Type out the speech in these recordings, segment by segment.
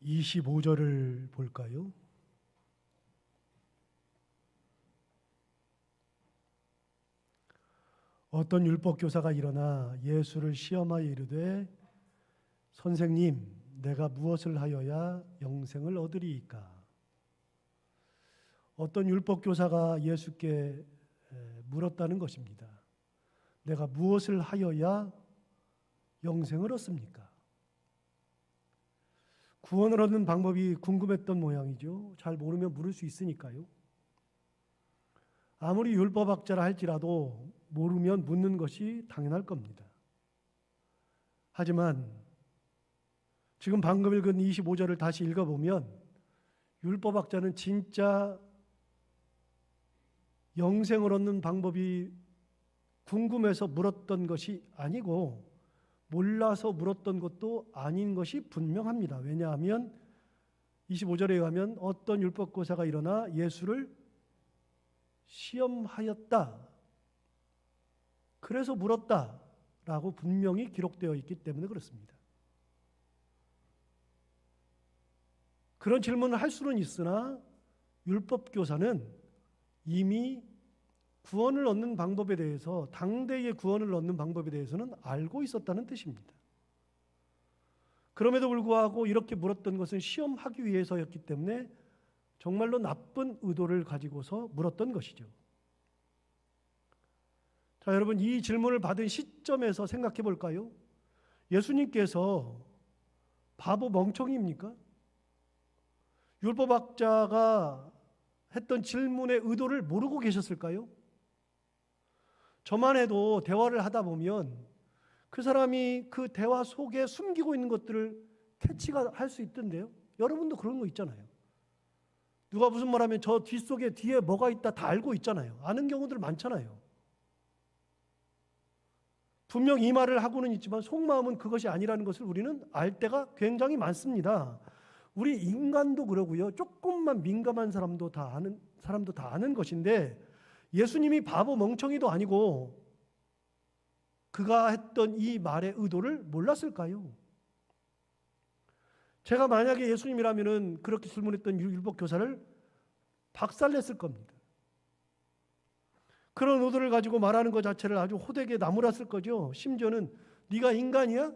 25절을 볼까요? 어떤 율법교사가 일어나 예수를 시험하여 이르되 선생님, 내가 무엇을 하여야 영생을 얻으리이까? 어떤 율법교사가 예수께 물었다는 것입니다. 내가 무엇을 하여야 영생을 얻습니까? 구원을 얻는 방법이 궁금했던 모양이죠. 잘 모르면 물을 수 있으니까요. 아무리 율법학자라 할지라도 모르면 묻는 것이 당연할 겁니다. 하지만 지금 방금 읽은 25절을 다시 읽어보면 율법학자는 진짜 영생을 얻는 방법이 궁금해서 물었던 것이 아니고 몰라서 물었던 것도 아닌 것이 분명합니다. 왜냐하면 25절에 의하면 어떤 율법교사가 일어나 예수를 시험하였다. 그래서 물었다라고 분명히 기록되어 있기 때문에 그렇습니다. 그런 질문을 할 수는 있으나 율법교사는 이미 구원을 얻는 방법에 대해서, 당대의 구원을 얻는 방법에 대해서는 알고 있었다는 뜻입니다. 그럼에도 불구하고 이렇게 물었던 것은 시험하기 위해서였기 때문에 정말로 나쁜 의도를 가지고서 물었던 것이죠. 자, 여러분, 이 질문을 받은 시점에서 생각해 볼까요? 예수님께서 바보 멍청이입니까? 율법학자가 했던 질문의 의도를 모르고 계셨을까요? 저만 해도 대화를 하다 보면 그 사람이 그 대화 속에 숨기고 있는 것들을 캐치가 할 수 있던데요. 여러분도 그런 거 있잖아요. 누가 무슨 말하면 저 뒷속에 뒤에 뭐가 있다 다 알고 있잖아요. 아는 경우들 많잖아요. 분명 이 말을 하고는 있지만 속마음은 그것이 아니라는 것을 우리는 알 때가 굉장히 많습니다. 우리 인간도 그러고요. 조금만 민감한 사람도 다 아는 것인데 예수님이 바보 멍청이도 아니고 그가 했던 이 말의 의도를 몰랐을까요? 제가 만약에 예수님이라면 그렇게 질문했던 율법교사를 박살냈을 겁니다. 그런 의도를 가지고 말하는 것 자체를 아주 호되게 나무랐을 거죠. 심지어는 네가 인간이야?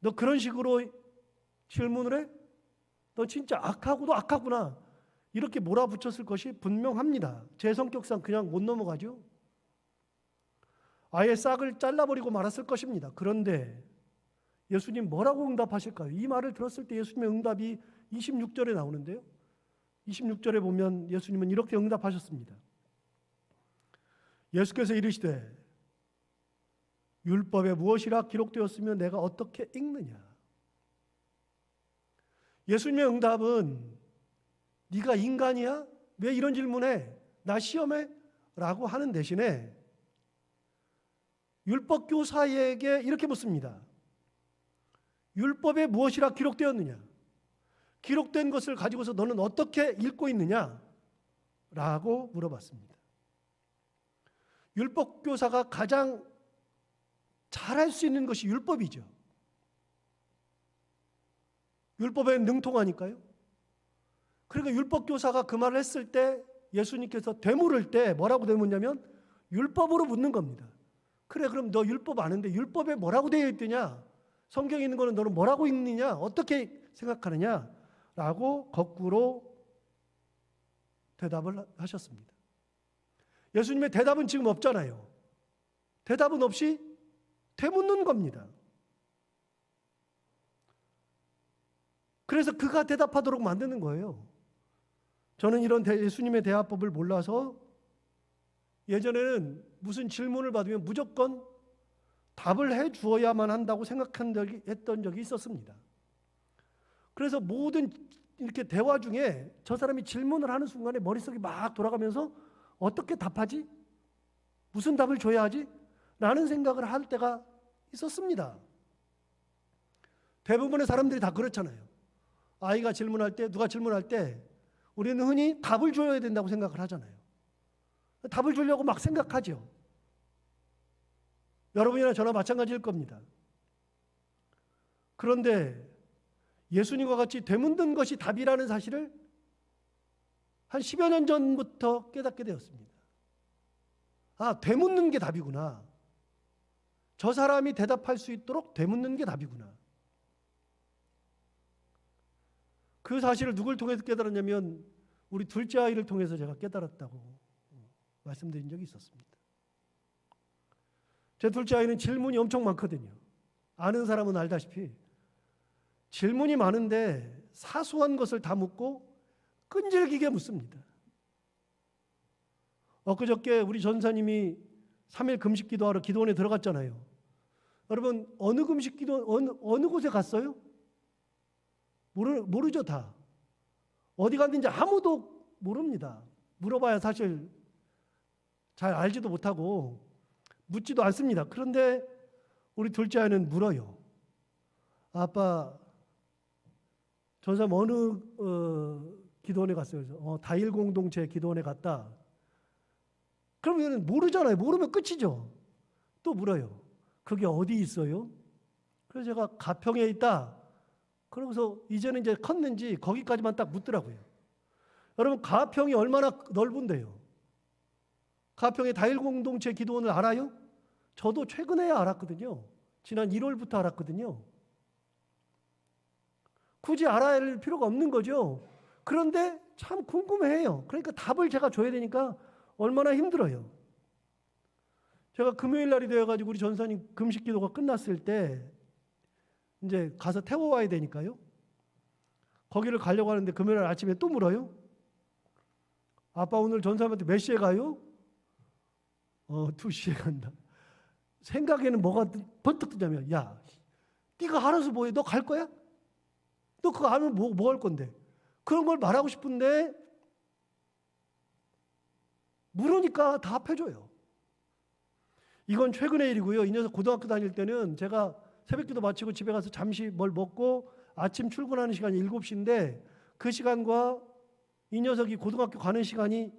너 그런 식으로 질문을 해? 너 진짜 악하고도 악하구나. 이렇게 몰아붙였을 것이 분명합니다. 제 성격상 그냥 못 넘어가죠. 아예 싹을 잘라버리고 말았을 것입니다. 그런데 예수님 뭐라고 응답하실까요? 이 말을 들었을 때 예수님의 응답이 26절에 나오는데요. 26절에 보면 예수님은 이렇게 응답하셨습니다. 예수께서 이르시되 율법에 무엇이라 기록되었으면 내가 어떻게 읽느냐. 예수님의 응답은 네가 인간이야? 왜 이런 질문해? 나 시험해? 라고 하는 대신에 율법교사에게 이렇게 묻습니다. 율법에 무엇이라 기록되었느냐? 기록된 것을 가지고서 너는 어떻게 읽고 있느냐? 라고 물어봤습니다. 율법교사가 가장 잘할 수 있는 것이 율법이죠. 율법에 능통하니까요. 그러니까 율법교사가 그 말을 했을 때 예수님께서 되물을 때 뭐라고 되묻냐면 율법으로 묻는 겁니다. 그래, 그럼 너 율법 아는데 율법에 뭐라고 되어 있느냐? 성경에 있는 거는 너는 뭐라고 읽느냐? 어떻게 생각하느냐? 라고 거꾸로 대답을 하셨습니다. 예수님의 대답은 지금 없잖아요. 대답은 없이 되묻는 겁니다. 그래서 그가 대답하도록 만드는 거예요. 저는 이런 예수님의 대화법을 몰라서 예전에는 무슨 질문을 받으면 무조건 답을 해 주어야만 한다고 했던 적이 있었습니다. 그래서 모든 이렇게 대화 중에 저 사람이 질문을 하는 순간에 머릿속이 막 돌아가면서 어떻게 답하지? 무슨 답을 줘야 하지? 라는 생각을 할 때가 있었습니다. 대부분의 사람들이 다 그렇잖아요. 아이가 질문할 때, 누가 질문할 때 우리는 흔히 답을 줘야 된다고 생각을 하잖아요. 답을 주려고 막 생각하죠. 여러분이나 저나 마찬가지일 겁니다. 그런데 예수님과 같이 되묻는 것이 답이라는 사실을 한 10여 년 전부터 깨닫게 되었습니다. 아, 되묻는 게 답이구나. 저 사람이 대답할 수 있도록 되묻는 게 답이구나. 그 사실을 누굴 통해서 깨달았냐면 우리 둘째 아이를 통해서 제가 깨달았다고 말씀드린 적이 있었습니다. 제 둘째 아이는 질문이 엄청 많거든요. 아는 사람은 알다시피 질문이 많은데 사소한 것을 다 묻고 끈질기게 묻습니다. 엊그저께 우리 전사님이 3일 금식 기도하러 기도원에 들어갔잖아요. 여러분 어느 금식 기도 어느 곳에 갔어요? 모르죠 다. 어디 갔는지 아무도 모릅니다. 물어봐야 사실 잘 알지도 못하고 묻지도 않습니다. 그런데 우리 둘째 아이는 물어요. 아빠 전사님 어느 기도원에 갔어요? 그래서 다일 공동체 기도원에 갔다. 그러면 모르잖아요. 모르면 끝이죠. 또 물어요. 그게 어디 있어요? 그래서 제가 가평에 있다. 그러고서 이제는 이제 컸는지 거기까지만 딱 묻더라고요. 여러분 가평이 얼마나 넓은데요. 가평의 다일 공동체 기도원을 알아요? 저도 최근에야 알았거든요. 지난 1월부터 알았거든요. 굳이 알아야 할 필요가 없는 거죠. 그런데 참 궁금해해요. 그러니까 답을 제가 줘야 되니까 얼마나 힘들어요. 제가 금요일 날이 되어가지고 우리 전사님 금식 기도가 끝났을 때 이제 가서 태워와야 되니까요. 거기를 가려고 하는데 금요일 날 아침에 또 물어요. 아빠 오늘 전사님한테 몇 시에 가요? 2시에 간다. 생각에는 뭐가 번뜩 뜨냐면 야, 네가 알아서 뭐해? 너 갈 거야? 너 그거 알면 뭐 할 건데? 그런 걸 말하고 싶은데 물으니까 답해줘요. 이건 최근의 일이고요. 이 녀석 고등학교 다닐 때는 제가 새벽기도 마치고 집에 가서 잠시 뭘 먹고 아침 출근하는 시간이 7시인데 그 시간과 이 녀석이 고등학교 가는 시간이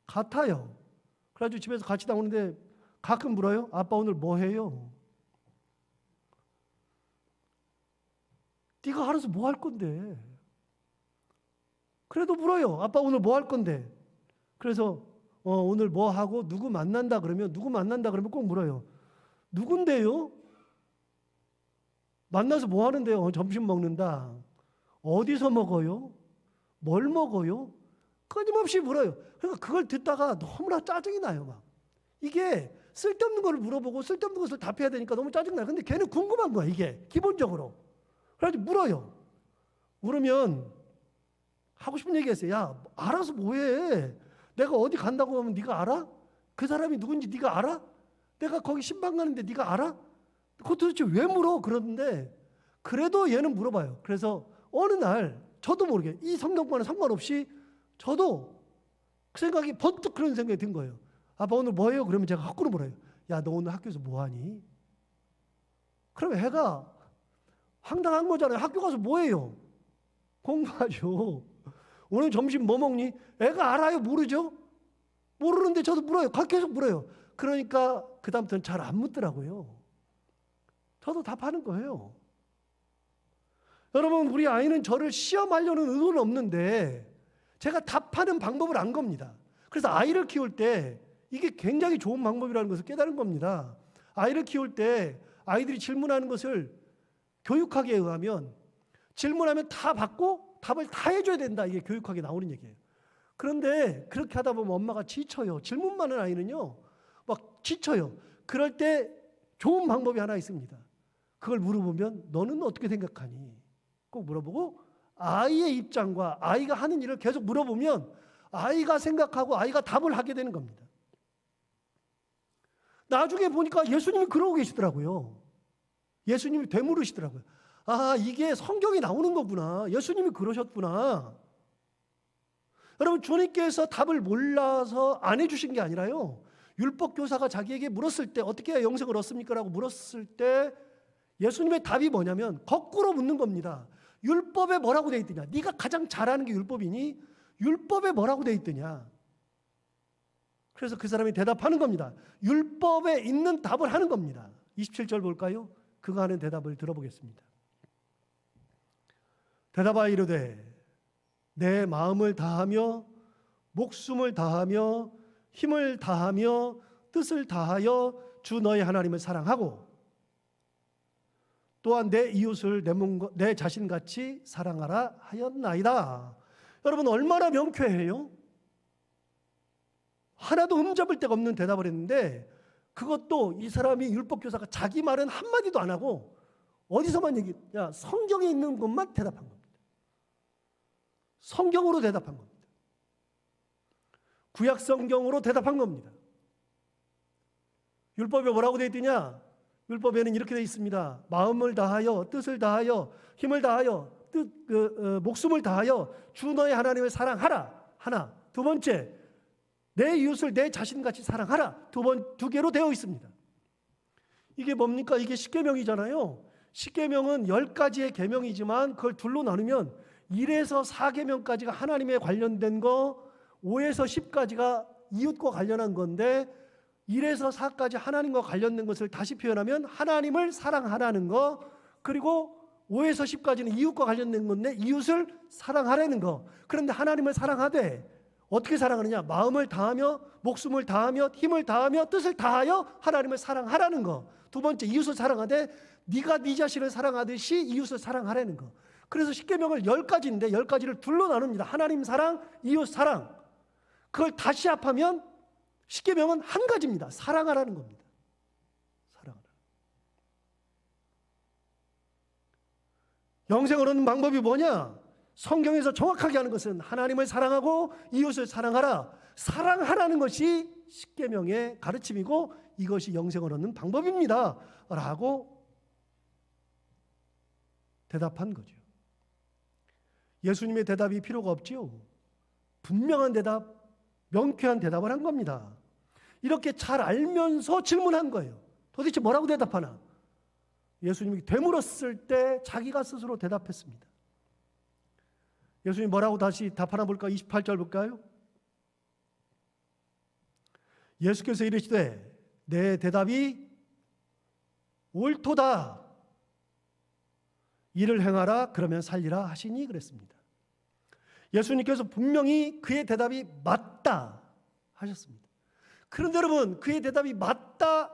같아요. 그래가지고 집에서 같이 나오는데 가끔 물어요. 아빠 오늘 뭐 해요? 네가 알아서 뭐 할 건데? 그래도 물어요. 아빠 오늘 뭐 할 건데? 그래서 오늘 뭐 하고 누구 만난다 그러면 꼭 물어요. 누군데요? 만나서 뭐 하는데요? 점심 먹는다. 어디서 먹어요? 뭘 먹어요? 끊임없이 물어요. 그러니까 그걸 듣다가 너무나 짜증이 나요. 막 이게 쓸데없는 걸 물어보고 쓸데없는 것을 답해야 되니까 너무 짜증나요. 근데 걔는 궁금한 거야 이게 기본적으로. 그래가지고 물어요. 물으면 하고 싶은 얘기했어요. 야, 알아서 뭐해? 내가 어디 간다고 하면 네가 알아? 그 사람이 누군지 네가 알아? 내가 거기 신방 가는데 네가 알아? 그거 도대체 왜 물어? 그러는데 그래도 얘는 물어봐요. 그래서 어느 날 저도 모르게 이 성경과는 상관없이 저도 그 생각이 번뜩 그런 생각이 든 거예요. 아빠 오늘 뭐 해요? 그러면 제가 거꾸로 물어요. 야, 너 오늘 학교에서 뭐 하니? 그럼 애가 황당한 거잖아요. 학교 가서 뭐 해요? 공부하죠. 오늘 점심 뭐 먹니? 애가 알아요? 모르죠? 모르는데 저도 물어요. 계속 물어요. 그러니까 그 다음부터는 잘 안 묻더라고요. 저도 답하는 거예요. 여러분 우리 아이는 저를 시험하려는 의도는 없는데 제가 답하는 방법을 안 겁니다. 그래서 아이를 키울 때 이게 굉장히 좋은 방법이라는 것을 깨달은 겁니다. 아이를 키울 때 아이들이 질문하는 것을 교육학에 의하면 질문하면 다 받고 답을 다 해줘야 된다. 이게 교육학에 나오는 얘기예요. 그런데 그렇게 하다 보면 엄마가 지쳐요. 질문 많은 아이는요. 막 지쳐요. 그럴 때 좋은 방법이 하나 있습니다. 그걸 물어보면 너는 어떻게 생각하니? 꼭 물어보고 아이의 입장과 아이가 하는 일을 계속 물어보면 아이가 생각하고 아이가 답을 하게 되는 겁니다. 나중에 보니까 예수님이 그러고 계시더라고요. 예수님이 되물으시더라고요. 아, 이게 성경에 나오는 거구나. 예수님이 그러셨구나. 여러분 주님께서 답을 몰라서 안 해주신 게 아니라요. 율법 교사가 자기에게 물었을 때 어떻게 해야 영생을 얻습니까? 라고 물었을 때 예수님의 답이 뭐냐면 거꾸로 묻는 겁니다. 율법에 뭐라고 돼 있더냐? 네가 가장 잘하는 게 율법이니 율법에 뭐라고 돼 있더냐? 그래서 그 사람이 대답하는 겁니다. 율법에 있는 답을 하는 겁니다. 27절 볼까요? 그가 하는 대답을 들어보겠습니다. 대답하여 이르되 내 마음을 다하며 목숨을 다하며 힘을 다하며 뜻을 다하여 주 너의 하나님을 사랑하고 또한 내 이웃을 내 자신같이 사랑하라 하였나이다. 여러분 얼마나 명쾌해요? 하나도 흠잡을 데가 없는 대답을 했는데 그것도 이 사람이 율법교사가 자기 말은 한마디도 안 하고 어디서만 야 성경에 있는 것만 대답한 겁니다. 성경으로 대답한 겁니다. 구약 성경으로 대답한 겁니다. 율법에 뭐라고 되어 있느냐? 율법에는 이렇게 되어 있습니다. 마음을 다하여 뜻을 다하여 힘을 다하여 목숨을 다하여 주 너의 하나님을 사랑하라. 하나. 두 번째, 내 이웃을 내 자신같이 사랑하라. 두 개로 되어 있습니다. 이게 뭡니까? 이게 십계명이잖아요. 십계명은 10가지의 계명이지만 그걸 둘로 나누면 1에서 4계명까지가 하나님에 관련된 거, 5에서 10까지가 이웃과 관련한 건데 1에서 4까지 하나님과 관련된 것을 다시 표현하면 하나님을 사랑하라는 거, 그리고 5에서 10까지는 이웃과 관련된 건데 이웃을 사랑하라는 거. 그런데 하나님을 사랑하되 어떻게 사랑하느냐? 마음을 다하며 목숨을 다하며 힘을 다하며 뜻을 다하여 하나님을 사랑하라는 거. 두 번째, 이웃을 사랑하되 네가 네 자신을 사랑하듯이 이웃을 사랑하라는 거. 그래서 십계명을 10가지인데 10가지를 둘로 나눕니다. 하나님 사랑, 이웃 사랑. 그걸 다시 합하면 십계명은 한 가지입니다. 사랑하라는 겁니다. 사랑하라. 영생을 얻는 방법이 뭐냐? 성경에서 정확하게 하는 것은 하나님을 사랑하고 이웃을 사랑하라. 사랑하라는 것이 십계명의 가르침이고 이것이 영생을 얻는 방법입니다. 라고 대답한 거죠. 예수님의 대답이 필요가 없지요. 분명한 대답, 명쾌한 대답을 한 겁니다. 이렇게 잘 알면서 질문한 거예요. 도대체 뭐라고 대답하나? 예수님이 되물었을 때 자기가 스스로 대답했습니다. 예수님이 뭐라고 다시 답하나 볼까요? 28절 볼까요? 예수께서 이르시되 내 대답이 옳도다. 이를 행하라 그러면 살리라 하시니 그랬습니다. 예수님께서 분명히 그의 대답이 맞다 하셨습니다. 그런데 여러분, 그의 대답이 맞다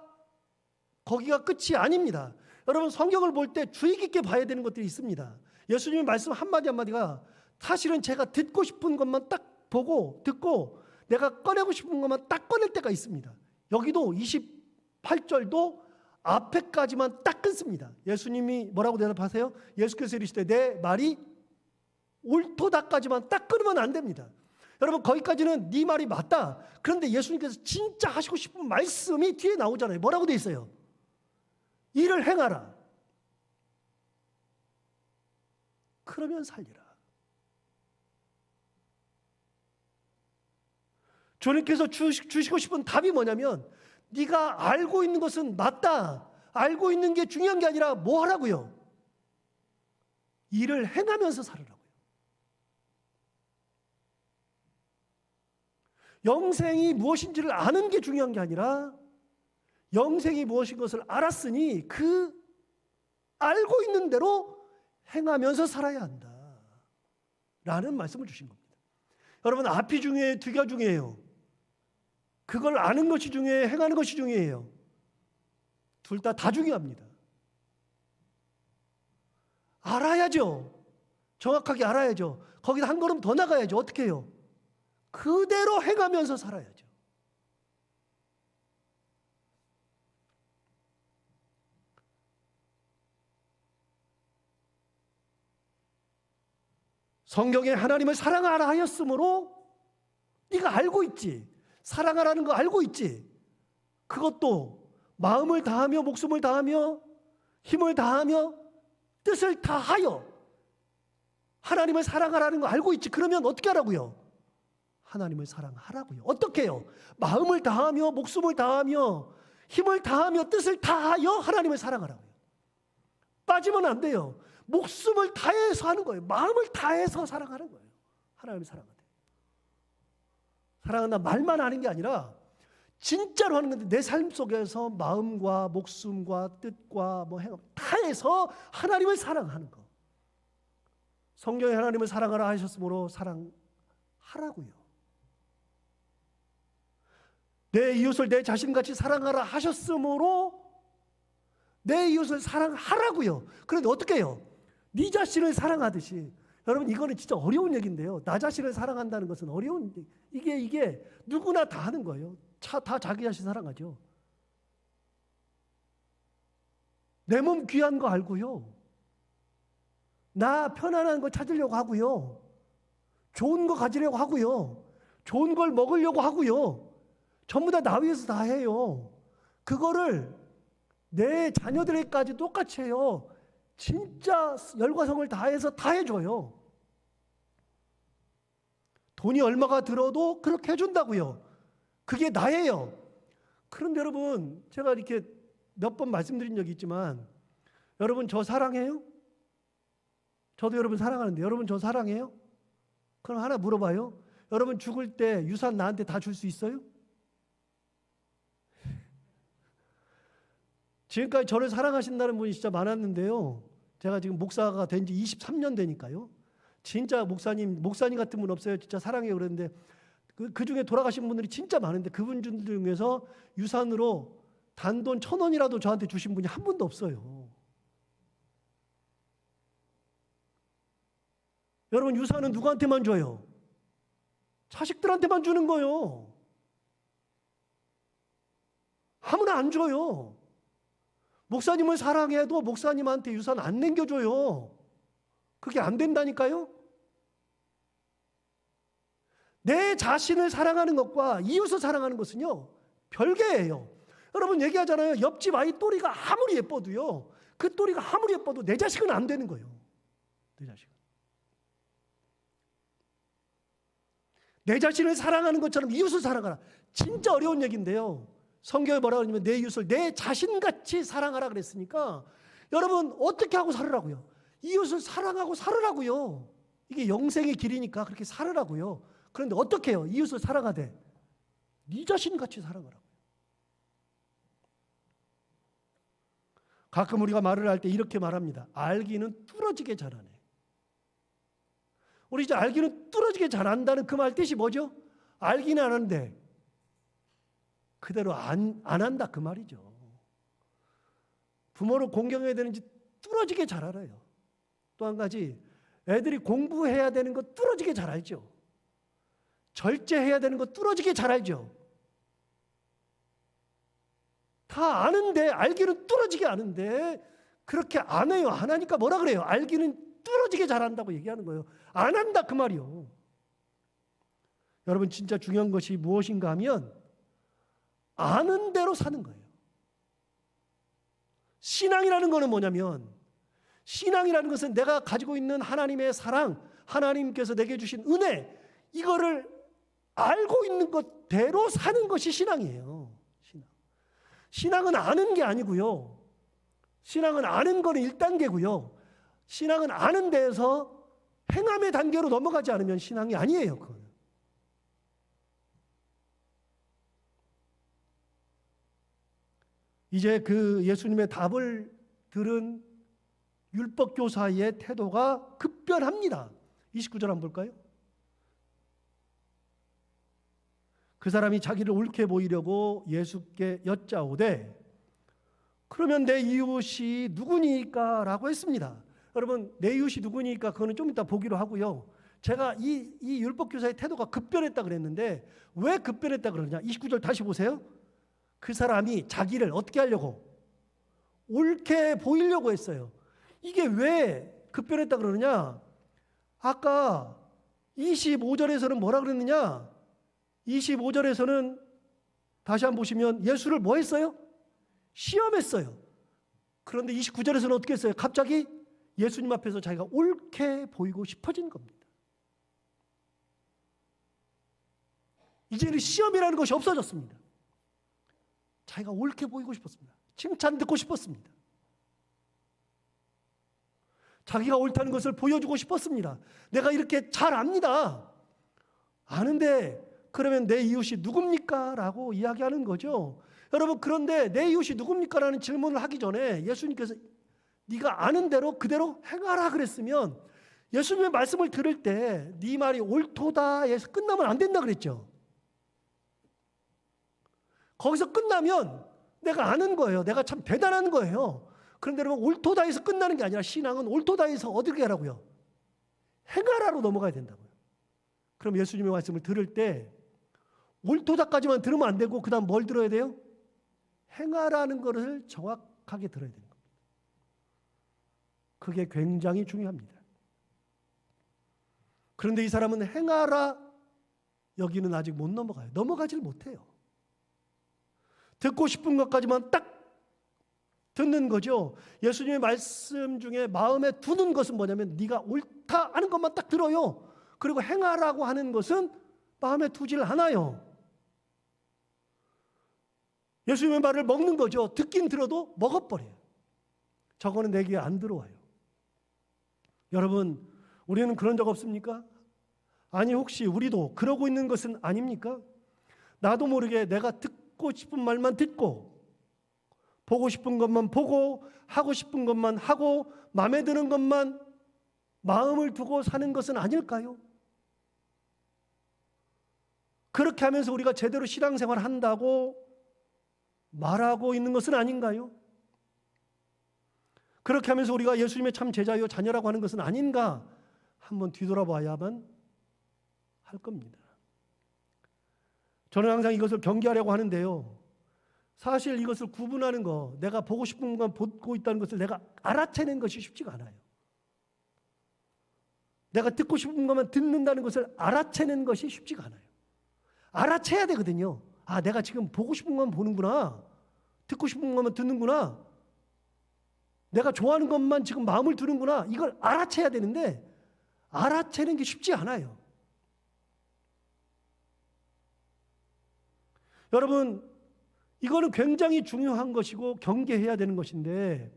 거기가 끝이 아닙니다. 여러분, 성경을 볼 때 주의 깊게 봐야 되는 것들이 있습니다. 예수님의 말씀 한마디 한마디가 사실은 제가 듣고 싶은 것만 딱 보고 듣고 내가 꺼내고 싶은 것만 딱 꺼낼 때가 있습니다. 여기도 28절도 앞에까지만 딱 끊습니다. 예수님이 뭐라고 대답하세요? 예수께서 이르시되 내 말이 옳도다까지만 딱 끊으면 안 됩니다. 여러분, 거기까지는 네 말이 맞다. 그런데 예수님께서 진짜 하시고 싶은 말씀이 뒤에 나오잖아요. 뭐라고 돼 있어요? 이를 행하라. 그러면 살리라. 주님께서 주시고 싶은 답이 뭐냐면 네가 알고 있는 것은 맞다. 알고 있는 게 중요한 게 아니라 뭐 하라고요? 일을 행하면서 살으라고요. 영생이 무엇인지를 아는 게 중요한 게 아니라 영생이 무엇인 것을 알았으니 그 알고 있는 대로 행하면서 살아야 한다 라는 말씀을 주신 겁니다. 여러분, 앞이 중요해요? 뒤가 중요해요? 그걸 아는 것이 중요해요? 행하는 것이 중요해요? 둘 다 중요합니다. 알아야죠. 정확하게 알아야죠. 거기다 한 걸음 더 나가야죠. 어떻게 해요? 그대로 행하면서 살아야죠. 성경에 하나님을 사랑하라 하였으므로 네가 알고 있지. 사랑하라는 거 알고 있지. 그것도 마음을 다하며 목숨을 다하며 힘을 다하며 뜻을 다하여 하나님을 사랑하라는 거 알고 있지. 그러면 어떻게 하라고요? 하나님을 사랑하라고요. 어떻게 해요? 마음을 다하며 목숨을 다하며 힘을 다하며 뜻을 다하여 하나님을 사랑하라고요. 빠지면 안 돼요. 목숨을 다해서 하는 거예요. 마음을 다해서 사랑하는 거예요. 하나님을 사랑하되. 사랑한다 말만 하는 게 아니라 진짜로 하는 건데 내 삶 속에서 마음과 목숨과 뜻과 뭐 행함 다해서 하나님을 사랑하는 거. 성경에 하나님을 사랑하라 하셨으므로 사랑하라고요. 내 이웃을 내 자신같이 사랑하라 하셨으므로 내 이웃을 사랑하라고요. 그런데 어떻게 해요? 네 자신을 사랑하듯이. 여러분, 이거는 진짜 어려운 얘기인데요. 나 자신을 사랑한다는 것은 어려운, 이게 누구나 다 하는 거예요. 다 자기 자신 사랑하죠. 내 몸 귀한 거 알고요. 나 편안한 거 찾으려고 하고요. 좋은 거 가지려고 하고요. 좋은 걸 먹으려고 하고요. 전부 다 나 위해서 다 해요. 그거를 내 자녀들에게까지 똑같이 해요. 진짜 열과 성을 다해서 다 해줘요. 돈이 얼마가 들어도 그렇게 해준다고요. 그게 나예요. 그런데 여러분, 제가 이렇게 몇 번 말씀드린 적이 있지만, 여러분 저 사랑해요? 저도 여러분 사랑하는데 여러분 저 사랑해요? 그럼 하나 물어봐요. 여러분 죽을 때 유산 나한테 다 줄 수 있어요? 지금까지 저를 사랑하신다는 분이 진짜 많았는데요. 제가 지금 목사가 된 지 23년 되니까요. 진짜 목사님 같은 분 없어요. 진짜 사랑해요. 그랬는데 그 중에 돌아가신 분들이 진짜 많은데 그분 중에서 유산으로 단돈 1,000원이라도 저한테 주신 분이 한 분도 없어요. 여러분, 유산은 누구한테만 줘요? 자식들한테만 주는 거예요. 아무나 안 줘요. 목사님을 사랑해도 목사님한테 유산 안 남겨줘요. 그게 안 된다니까요. 내 자신을 사랑하는 것과 이웃을 사랑하는 것은요, 별개예요. 여러분 얘기하잖아요. 옆집 아이 또리가 아무리 예뻐도요, 그 또리가 아무리 예뻐도 내 자식은 안 되는 거예요. 내 자식은. 내 자신을 사랑하는 것처럼 이웃을 사랑하라. 진짜 어려운 얘기인데요. 성경에 뭐라고 하냐면 내 이웃을 내 자신같이 사랑하라 그랬으니까 여러분 어떻게 하고 살으라고요? 이웃을 사랑하고 살으라고요. 이게 영생의 길이니까 그렇게 살으라고요. 그런데 어떻게 해요? 이웃을 사랑하되 네 자신같이 사랑하라고요. 가끔 우리가 말을 할 때 이렇게 말합니다. 알기는 뚫어지게 잘하네. 우리 이제 알기는 뚫어지게 잘한다는 그 말 뜻이 뭐죠? 알기는 아는데 그대로 안 한다 그 말이죠. 부모를 공경해야 되는지 뚫어지게 잘 알아요. 또 한 가지, 애들이 공부해야 되는 거 뚫어지게 잘 알죠. 절제해야 되는 거 뚫어지게 잘 알죠. 다 아는데, 알기는 뚫어지게 아는데 그렇게 안 해요. 안 하니까 뭐라 그래요? 알기는 뚫어지게 잘한다고 얘기하는 거예요. 안 한다 그 말이요. 여러분 진짜 중요한 것이 무엇인가 하면 아는 대로 사는 거예요. 신앙이라는 것은 뭐냐면, 신앙이라는 것은 내가 가지고 있는 하나님의 사랑, 하나님께서 내게 주신 은혜, 이거를 알고 있는 것대로 사는 것이 신앙이에요. 신앙은 아는 게 아니고요. 신앙은 아는 거는 1단계고요. 신앙은 아는 데에서 행함의 단계로 넘어가지 않으면 신앙이 아니에요. 그건. 이제 그 예수님의 답을 들은 율법교사의 태도가 급변합니다. 29절 한번 볼까요? 그 사람이 자기를 옳게 보이려고 예수께 여짜오되 그러면 내 이웃이 누구니까? 라고 했습니다. 여러분 내 이웃이 누구니까 그거는 좀 이따 보기로 하고요. 제가 이 율법교사의 태도가 급변했다 그랬는데 왜 급변했다 그러냐? 29절 다시 보세요. 그 사람이 자기를 어떻게 하려고? 옳게 보이려고 했어요. 이게 왜 급변했다 그러느냐? 아까 25절에서는 뭐라 그랬느냐? 25절에서는 다시 한번 보시면 예수를 뭐 했어요? 시험했어요. 그런데 29절에서는 어떻게 했어요? 갑자기 예수님 앞에서 자기가 옳게 보이고 싶어진 겁니다. 이제는 시험이라는 것이 없어졌습니다. 자기가 옳게 보이고 싶었습니다. 칭찬 듣고 싶었습니다. 자기가 옳다는 것을 보여주고 싶었습니다. 내가 이렇게 잘 압니다. 아는데 그러면 내 이웃이 누굽니까? 라고 이야기하는 거죠. 여러분 그런데 내 이웃이 누굽니까? 라는 질문을 하기 전에 예수님께서 네가 아는 대로 그대로 행하라 그랬으면 예수님의 말씀을 들을 때 네 말이 옳도다에서 끝나면 안 된다 그랬죠. 거기서 끝나면 내가 아는 거예요. 내가 참 대단한 거예요. 그런데 여러분, 옳도다에서 끝나는 게 아니라 신앙은 옳도다에서 어떻게 하라고요? 행하라로 넘어가야 된다고요. 그럼 예수님의 말씀을 들을 때 옳도다까지만 들으면 안 되고 그 다음 뭘 들어야 돼요? 행하라는 것을 정확하게 들어야 되는 겁니다. 그게 굉장히 중요합니다. 그런데 이 사람은 행하라 여기는 아직 못 넘어가요. 넘어가질 못해요. 듣고 싶은 것까지만 딱 듣는 거죠. 예수님의 말씀 중에 마음에 두는 것은 뭐냐면 네가 옳다 하는 것만 딱 들어요. 그리고 행하라고 하는 것은 마음에 두질 않아요. 예수님의 말을 먹는 거죠. 듣긴 들어도 먹어버려요. 저거는 내 귀에 안 들어와요. 여러분, 우리는 그런 적 없습니까? 아니, 혹시 우리도 그러고 있는 것은 아닙니까? 나도 모르게 내가 듣고 싶은 말만 듣고, 보고 싶은 것만 보고, 하고 싶은 것만 하고, 마음에 드는 것만 마음을 두고 사는 것은 아닐까요? 그렇게 하면서 우리가 제대로 신앙생활을 한다고 말하고 있는 것은 아닌가요? 그렇게 하면서 우리가 예수님의 참 제자요 자녀라고 하는 것은 아닌가 한번 뒤돌아봐야만 할 겁니다. 저는 항상 이것을 경계하려고 하는데요. 사실 이것을 구분하는 거, 내가 보고 싶은 것만 보고 있다는 것을 내가 알아채는 것이 쉽지가 않아요. 내가 듣고 싶은 것만 듣는다는 것을 알아채는 것이 쉽지가 않아요. 알아채야 되거든요. 아, 내가 지금 보고 싶은 것만 보는구나. 듣고 싶은 것만 듣는구나. 내가 좋아하는 것만 지금 마음을 두는구나. 이걸 알아채야 되는데 알아채는 게 쉽지 않아요. 여러분, 이거는 굉장히 중요한 것이고 경계해야 되는 것인데,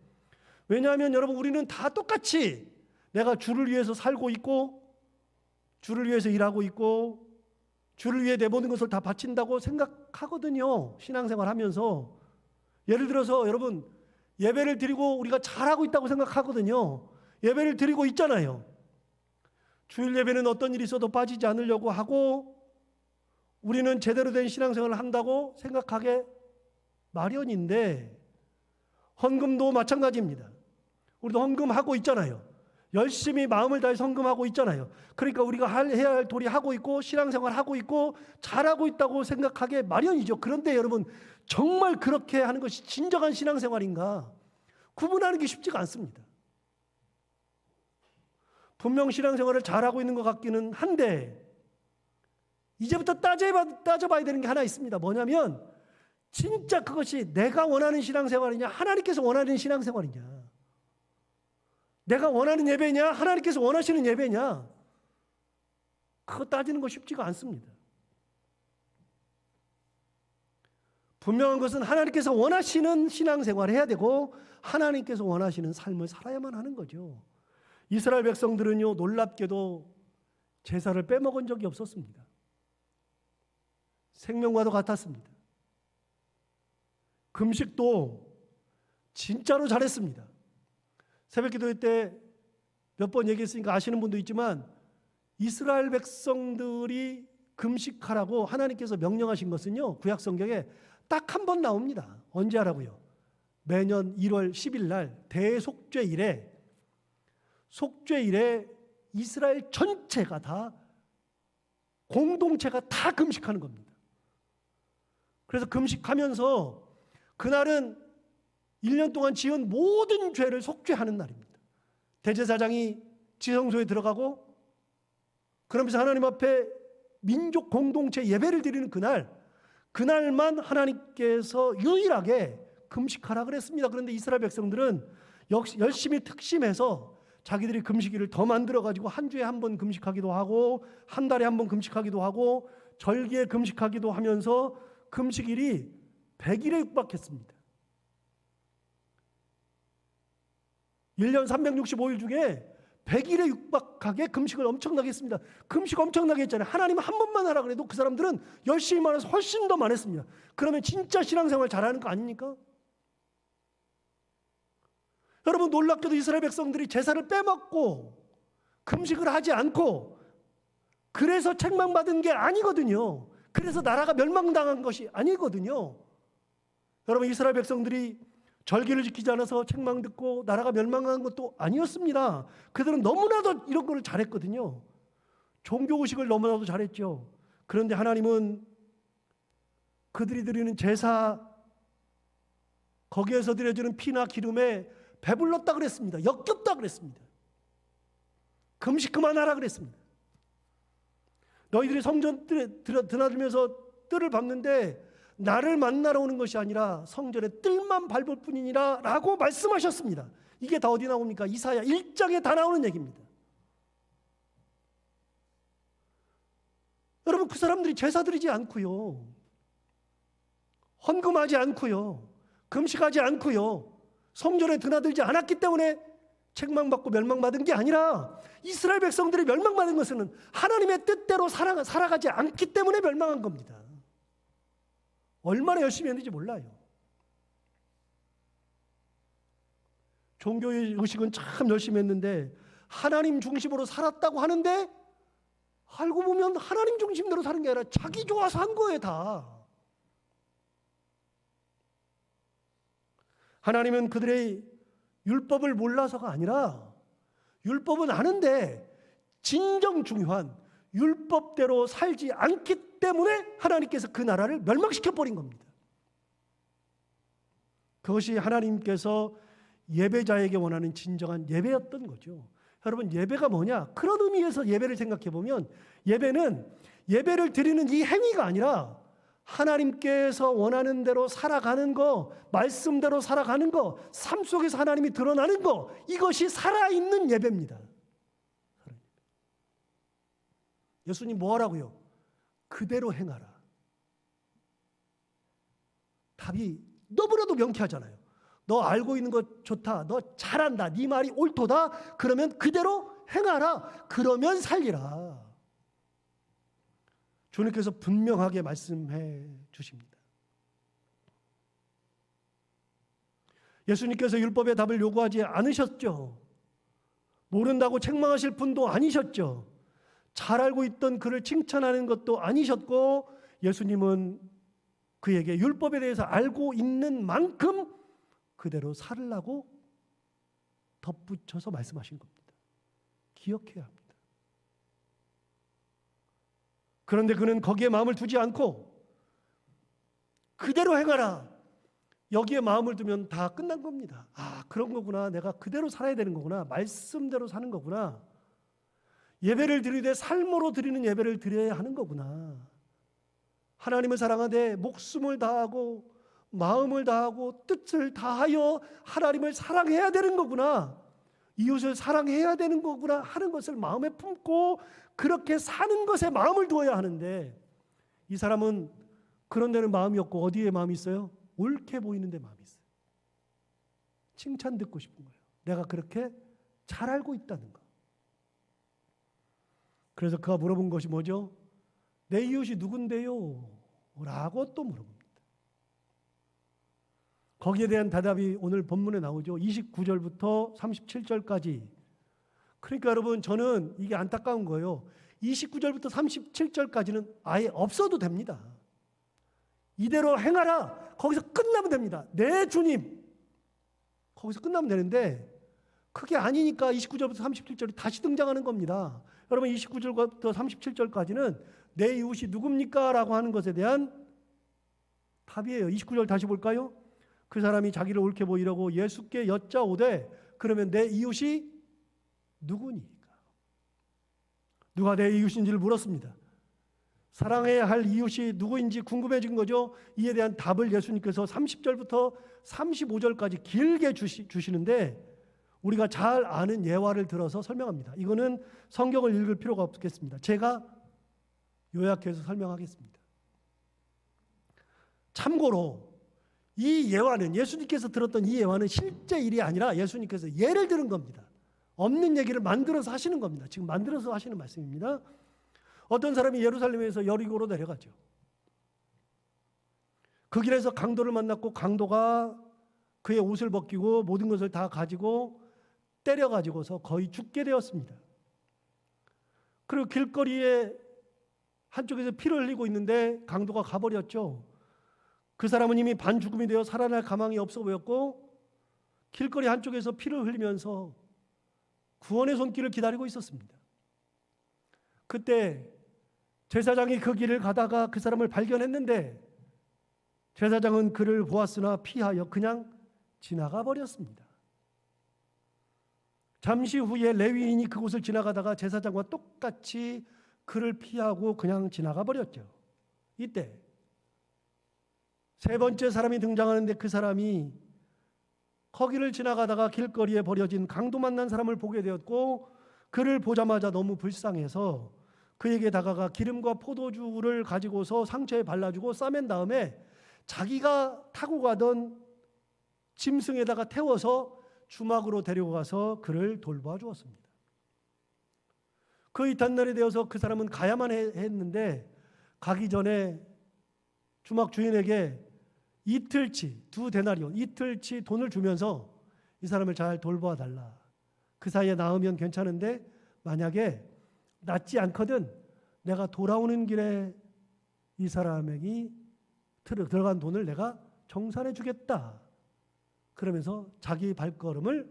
왜냐하면 여러분, 우리는 다 똑같이 내가 주를 위해서 살고 있고 주를 위해서 일하고 있고 주를 위해 내 모든 것을 다 바친다고 생각하거든요. 신앙생활 하면서. 예를 들어서 여러분, 예배를 드리고 우리가 잘하고 있다고 생각하거든요. 예배를 드리고 있잖아요. 주일 예배는 어떤 일이 있어도 빠지지 않으려고 하고 우리는 제대로 된 신앙생활을 한다고 생각하게 마련인데, 헌금도 마찬가지입니다. 우리도 헌금하고 있잖아요. 열심히 마음을 다해 헌금하고 있잖아요. 그러니까 우리가 해야 할 도리 하고 있고 신앙생활 하고 있고 잘하고 있다고 생각하게 마련이죠. 그런데 여러분, 정말 그렇게 하는 것이 진정한 신앙생활인가? 구분하는 게 쉽지가 않습니다. 분명 신앙생활을 잘하고 있는 것 같기는 한데 이제부터 따져봐야 되는 게 하나 있습니다. 뭐냐면 진짜 그것이 내가 원하는 신앙생활이냐, 하나님께서 원하는 신앙생활이냐, 내가 원하는 예배냐, 하나님께서 원하시는 예배냐, 그거 따지는 거 쉽지가 않습니다. 분명한 것은 하나님께서 원하시는 신앙생활을 해야 되고 하나님께서 원하시는 삶을 살아야만 하는 거죠. 이스라엘 백성들은요, 놀랍게도 제사를 빼먹은 적이 없었습니다. 생명과도 같았습니다. 금식도 진짜로 잘했습니다. 새벽기도회 때 몇 번 얘기했으니까 아시는 분도 있지만 이스라엘 백성들이 금식하라고 하나님께서 명령하신 것은요, 구약 성경에 딱 한 번 나옵니다. 언제 하라고요? 매년 1월 10일 날 대속죄일에, 속죄일에 이스라엘 전체가 다, 공동체가 다 금식하는 겁니다. 그래서 금식하면서 그날은 1년 동안 지은 모든 죄를 속죄하는 날입니다. 대제사장이 지성소에 들어가고 그러면서 하나님 앞에 민족 공동체 예배를 드리는 그날만 하나님께서 유일하게 금식하라 그랬습니다. 그런데 이스라엘 백성들은 역시 열심히 특심해서 자기들이 금식일을 더 만들어가지고 한 주에 한 번 금식하기도 하고 한 달에 한 번 금식하기도 하고 절기에 금식하기도 하면서 금식일이 100일에 육박했습니다. 1년 365일 중에 100일에 육박하게 금식을 엄청나게 했습니다. 금식 엄청나게 했잖아요. 하나님 한 번만 하라 그래도 그 사람들은 열심히 많아서 훨씬 더 많았습니다. 그러면 진짜 신앙생활 잘하는 거 아닙니까? 여러분, 놀랍게도 이스라엘 백성들이 제사를 빼먹고 금식을 하지 않고 그래서 책망받은 게 아니거든요. 그래서 나라가 멸망당한 것이 아니거든요. 여러분, 이스라엘 백성들이 절기를 지키지 않아서 책망듣고 나라가 멸망한 것도 아니었습니다. 그들은 너무나도 이런 걸 잘했거든요. 종교의식을 너무나도 잘했죠. 그런데 하나님은 그들이 드리는 제사, 거기에서 드려지는 피나 기름에 배불렀다 그랬습니다. 역겹다 그랬습니다. 금식 그만하라 그랬습니다. 너희들이 성전 드나들면서 뜰을 밟는데 나를 만나러 오는 것이 아니라 성전의 뜰만 밟을 뿐이니라 라고 말씀하셨습니다. 이게 다 어디 나옵니까? 이사야 1장에 다 나오는 얘기입니다. 여러분, 그 사람들이 제사 드리지 않고요, 헌금하지 않고요, 금식하지 않고요, 성전에 드나들지 않았기 때문에 책망받고 멸망받은 게 아니라 이스라엘 백성들이 멸망받은 것은 하나님의 뜻대로 살아가지 않기 때문에 멸망한 겁니다. 얼마나 열심히 했는지 몰라요. 종교의 의식은 참 열심히 했는데 하나님 중심으로 살았다고 하는데 알고 보면 하나님 중심대로 사는 게 아니라 자기 좋아서 한 거예요, 다. 하나님은 그들의 율법을 몰라서가 아니라 율법은 아는데 진정 중요한 율법대로 살지 않기 때문에 하나님께서 그 나라를 멸망시켜버린 겁니다. 그것이 하나님께서 예배자에게 원하는 진정한 예배였던 거죠. 여러분, 예배가 뭐냐? 그런 의미에서 예배를 생각해 보면 예배는 예배를 드리는 이 행위가 아니라 하나님께서 원하는 대로 살아가는 거, 말씀대로 살아가는 거, 삶 속에서 하나님이 드러나는 거, 이것이 살아있는 예배입니다. 예수님 뭐 하라고요? 그대로 행하라. 답이 너무나도 명쾌하잖아요. 너 알고 있는 것 좋다, 너 잘한다, 네 말이 옳도다, 그러면 그대로 행하라. 그러면 살리라. 주님께서 분명하게 말씀해 주십니다. 예수님께서 율법의 답을 요구하지 않으셨죠. 모른다고 책망하실 분도 아니셨죠. 잘 알고 있던 그를 칭찬하는 것도 아니셨고, 예수님은 그에게 율법에 대해서 알고 있는 만큼 그대로 살으라고 덧붙여서 말씀하신 겁니다. 기억해야 합니다. 그런데 그는 거기에 마음을 두지 않고 그대로 행하라. 여기에 마음을 두면 다 끝난 겁니다. 아, 그런 거구나. 내가 그대로 살아야 되는 거구나. 말씀대로 사는 거구나. 예배를 드리되 삶으로 드리는 예배를 드려야 하는 거구나. 하나님을 사랑하되 목숨을 다하고 마음을 다하고 뜻을 다하여 하나님을 사랑해야 되는 거구나. 이웃을 사랑해야 되는 거구나 하는 것을 마음에 품고 그렇게 사는 것에 마음을 두어야 하는데, 이 사람은 그런 데는 마음이 없고 어디에 마음이 있어요? 옳게 보이는 데 마음이 있어요. 칭찬 듣고 싶은 거예요. 내가 그렇게 잘 알고 있다는 거. 그래서 그가 물어본 것이 뭐죠? 내 이웃이 누군데요? 라고 또 물어봅니다. 거기에 대한 대답이 오늘 본문에 나오죠. 29절부터 37절까지. 그러니까 여러분, 저는 이게 안타까운 거예요. 29절부터 37절까지는 아예 없어도 됩니다. 이대로 행하라. 거기서 끝나면 됩니다. 네, 주님. 거기서 끝나면 되는데 그게 아니니까 29절부터 37절이 다시 등장하는 겁니다. 여러분, 29절부터 37절까지는 내 이웃이 누굽니까? 라고 하는 것에 대한 답이에요. 29절 다시 볼까요? 그 사람이 자기를 옳게 보이려고 예수께 여짜오되, 그러면 내 이웃이 누구니까? 누가 내 이웃인지를 물었습니다. 사랑해야 할 이웃이 누구인지 궁금해진 거죠. 이에 대한 답을 예수님께서 30절부터 35절까지 길게 주시는데 우리가 잘 아는 예화를 들어서 설명합니다. 이거는 성경을 읽을 필요가 없겠습니다. 제가 요약해서 설명하겠습니다. 참고로 이 예화는, 예수님께서 들었던 이 예화는 실제 일이 아니라 예수님께서 예를 들은 겁니다. 없는 얘기를 만들어서 하시는 겁니다. 지금 만들어서 하시는 말씀입니다. 어떤 사람이 예루살렘에서 여리고로 내려가죠. 그 길에서 강도를 만났고 강도가 그의 옷을 벗기고 모든 것을 다 가지고 때려가지고서 거의 죽게 되었습니다. 그리고 길거리에 한쪽에서 피를 흘리고 있는데 강도가 가버렸죠. 그 사람은 이미 반죽음이 되어 살아날 가망이 없어 보였고 길거리 한쪽에서 피를 흘리면서 구원의 손길을 기다리고 있었습니다. 그때 제사장이 그 길을 가다가 그 사람을 발견했는데 제사장은 그를 보았으나 피하여 그냥 지나가 버렸습니다. 잠시 후에 레위인이 그곳을 지나가다가 제사장과 똑같이 그를 피하고 그냥 지나가 버렸죠. 이때 세 번째 사람이 등장하는데 그 사람이 거기를 지나가다가 길거리에 버려진 강도 만난 사람을 보게 되었고 그를 보자마자 너무 불쌍해서 그에게 다가가 기름과 포도주를 가지고서 상처에 발라주고 싸맨 다음에 자기가 타고 가던 짐승에다가 태워서 주막으로 데리고 가서 그를 돌봐 주었습니다. 그 이튿날이 되어서 그 사람은 가야만 했는데 가기 전에 주막 주인에게 이틀치, 2데나리온, 이틀치 돈을 주면서 이 사람을 잘 돌봐 달라. 그 사이에 나으면 괜찮은데 만약에 낫지 않거든 내가 돌아오는 길에 이 사람에게 들어간 돈을 내가 정산해 주겠다. 그러면서 자기 발걸음을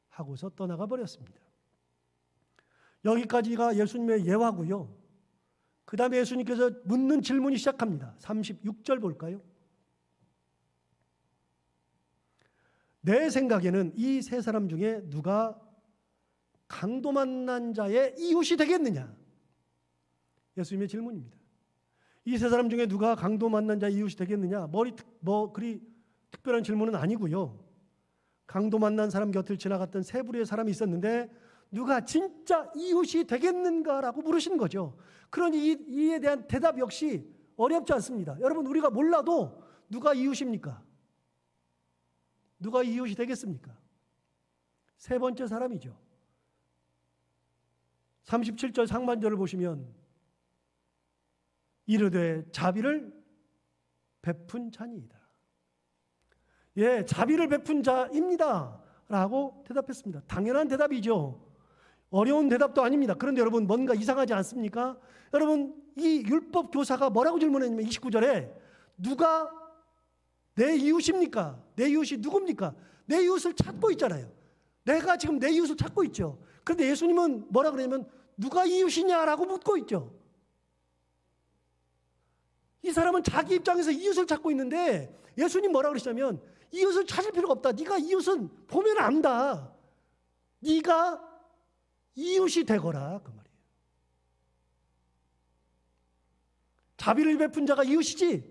하고서 떠나가 버렸습니다. 여기까지가 예수님의 예화고요. 그 다음에 예수님께서 묻는 질문이 시작합니다. 36절 볼까요? 내 생각에는 이 세 사람 중에 누가 강도 만난 자의 이웃이 되겠느냐? 예수님의 질문입니다. 이 세 사람 중에 누가 강도 만난 자의 이웃이 되겠느냐? 그리 특별한 질문은 아니고요. 강도 만난 사람 곁을 지나갔던 세 부류의 사람이 있었는데 누가 진짜 이웃이 되겠는가라고 물으시는 거죠. 그러니 이에 대한 대답 역시 어렵지 않습니다. 여러분 우리가 몰라도 누가 이웃입니까? 누가 이웃이 되겠습니까? 세 번째 사람이죠. 37절 상반절을 보시면 이르되 자비를 베푼 자니이다. 예, 자비를 베푼 자입니다 라고 대답했습니다. 당연한 대답이죠. 어려운 대답도 아닙니다. 그런데 여러분 뭔가 이상하지 않습니까? 여러분 이 율법 교사가 뭐라고 질문했냐면 29절에 누가 내 이웃입니까? 내 이웃이 누굽니까? 내 이웃을 찾고 있잖아요. 내가 지금 내 이웃을 찾고 있죠. 그런데 예수님은 뭐라 그러냐면 누가 이웃이냐라고 묻고 있죠. 이 사람은 자기 입장에서 이웃을 찾고 있는데 예수님 뭐라 그러시냐면 이웃을 찾을 필요가 없다. 네가 이웃은 보면 안다. 네가 이웃이 되거라 그 말이에요. 자비를 베푼 자가 이웃이지?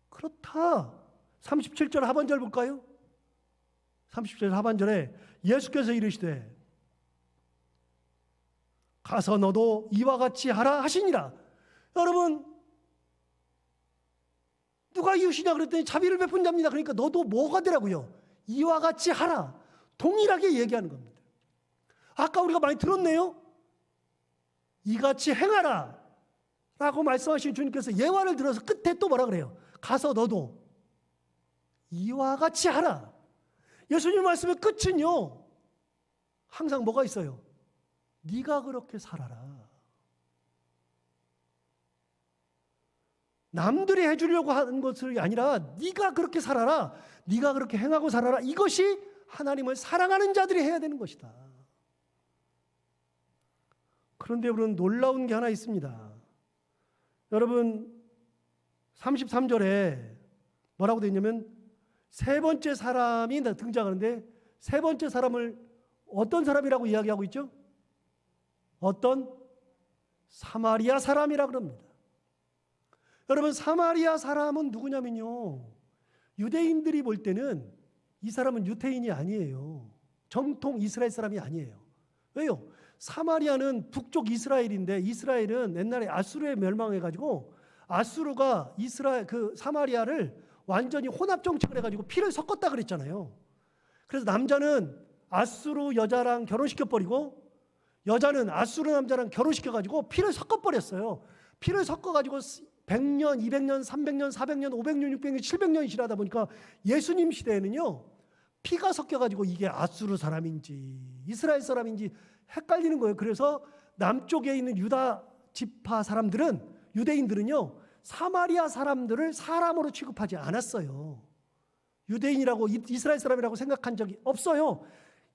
그렇다. 37절 하반절 볼까요? 37절 하반절에 예수께서 이르시되 가서 너도 이와 같이 하라 하시니라. 여러분 누가 이웃이냐 그랬더니 자비를 베푼 자입니다. 그러니까 너도 뭐가 되라고요? 이와 같이 하라. 동일하게 얘기하는 겁니다. 아까 우리가 많이 들었네요. 이같이 행하라 라고 말씀하신 주님께서 예화를 들어서 끝에 또 뭐라 그래요? 가서 너도 이와 같이 하라. 예수님 말씀의 끝은요 항상 뭐가 있어요? 네가 그렇게 살아라. 남들이 해주려고 하는 것이 아니라 네가 그렇게 살아라. 네가 그렇게 행하고 살아라. 이것이 하나님을 사랑하는 자들이 해야 되는 것이다. 그런데 여러분 놀라운 게 하나 있습니다. 여러분 33절에 뭐라고 되어 있냐면 세 번째 사람이 등장하는데 세 번째 사람을 어떤 사람이라고 이야기하고 있죠? 어떤 사마리아 사람이라고 그럽니다. 여러분 사마리아 사람은 누구냐면요 유대인들이 볼 때는 이 사람은 유태인이 아니에요. 정통 이스라엘 사람이 아니에요. 왜요? 사마리아는 북쪽 이스라엘인데 이스라엘은 옛날에 아수르에 멸망해가지고 아수르가 사마리아를 완전히 혼합 정책을 해가지고 피를 섞었다 그랬잖아요. 그래서 남자는 아수르 여자랑 결혼시켜버리고 여자는 아수르 남자랑 결혼시켜가지고 피를 섞어버렸어요. 피를 섞어가지고 100년, 200년, 300년, 400년, 500년, 600년, 700년이 지나다 보니까 예수님 시대에는요 피가 섞여가지고 이게 아수르 사람인지 이스라엘 사람인지 헷갈리는 거예요. 그래서 남쪽에 있는 유다 지파 사람들은, 유대인들은요, 사마리아 사람들을 사람으로 취급하지 않았어요. 유대인이라고, 이스라엘 사람이라고 생각한 적이 없어요.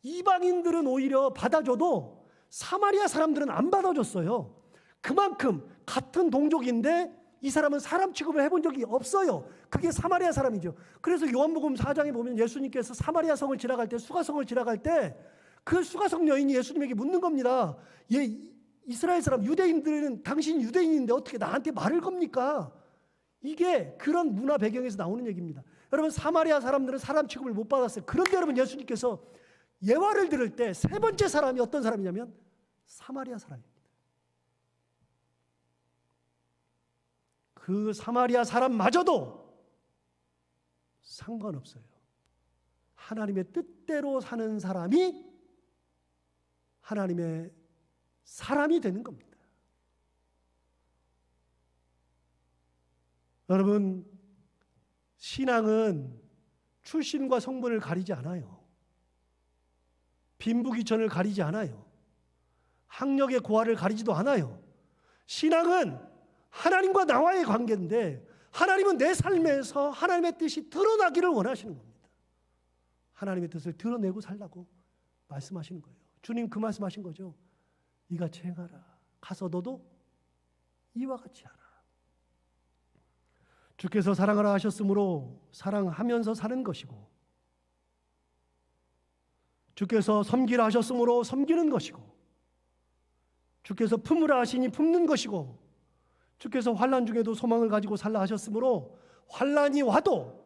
이방인들은 오히려 받아줘도 사마리아 사람들은 안 받아줬어요. 그만큼 같은 동족인데 이 사람은 사람 취급을 해본 적이 없어요. 그게 사마리아 사람이죠. 그래서 요한복음 4장에 보면 예수님께서 사마리아 성을 지나갈 때, 수가성을 지나갈 때 그 수가성 여인이 예수님에게 묻는 겁니다. 이스라엘 사람, 유대인들은 당신이 유대인인데 어떻게 나한테 말을 겁니까? 이게 그런 문화 배경에서 나오는 얘기입니다. 여러분, 사마리아 사람들은 사람 취급을 못 받았어요. 그런데 여러분, 예수님께서 예화를 들을 때 세 번째 사람이 어떤 사람이냐면 사마리아 사람입니다. 그 사마리아 사람마저도 상관없어요. 하나님의 뜻대로 사는 사람이 하나님의 사람이 되는 겁니다. 여러분, 신앙은 출신과 성분을 가리지 않아요. 빈부귀천을 가리지 않아요. 학력의 고하를 가리지도 않아요. 신앙은 하나님과 나와의 관계인데, 하나님은 내 삶에서 하나님의 뜻이 드러나기를 원하시는 겁니다. 하나님의 뜻을 드러내고 살라고 말씀하시는 거예요. 주님 그 말씀하신 거죠. 이같이 행하라. 가서 너도 이와 같이 하라. 주께서 사랑하라 하셨으므로 사랑하면서 사는 것이고, 주께서 섬기라 하셨으므로 섬기는 것이고, 주께서 품으라 하시니 품는 것이고, 주께서 환난 중에도 소망을 가지고 살라 하셨으므로 환난이 와도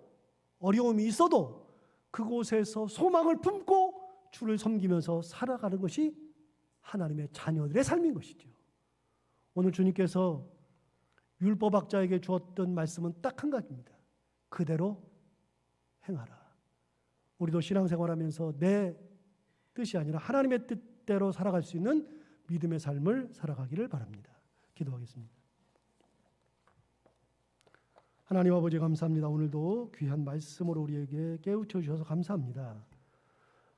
어려움이 있어도 그곳에서 소망을 품고 주를 섬기면서 살아가는 것이 하나님의 자녀들의 삶인 것이죠. 오늘 주님께서 율법학자에게 주었던 말씀은 딱 한 가지입니다. 그대로 행하라. 우리도 신앙생활하면서 내 뜻이 아니라 하나님의 뜻대로 살아갈 수 있는 믿음의 삶을 살아가기를 바랍니다. 기도하겠습니다. 하나님 아버지, 감사합니다. 오늘도 귀한 말씀으로 우리에게 깨우쳐 주셔서 감사합니다.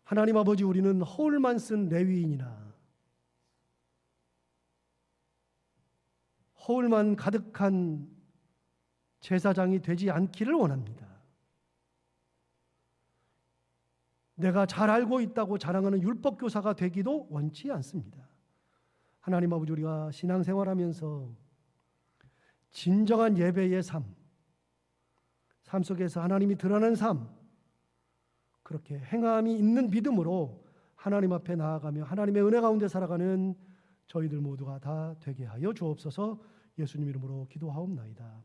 하나님 아버지, 우리는 허울만 쓴 레위인이나 허울만 가득한 제사장이 되지 않기를 원합니다. 내가 잘 알고 있다고 자랑하는 율법교사가 되기도 원치 않습니다. 하나님 아버지, 우리가 신앙생활하면서 진정한 예배의 삶 속에서 하나님이 드러나는 삶, 그렇게 행함이 있는 믿음으로 하나님 앞에 나아가며 하나님의 은혜 가운데 살아가는 저희들 모두가 다 되게 하여 주옵소서. 예수님 이름으로 기도하옵나이다.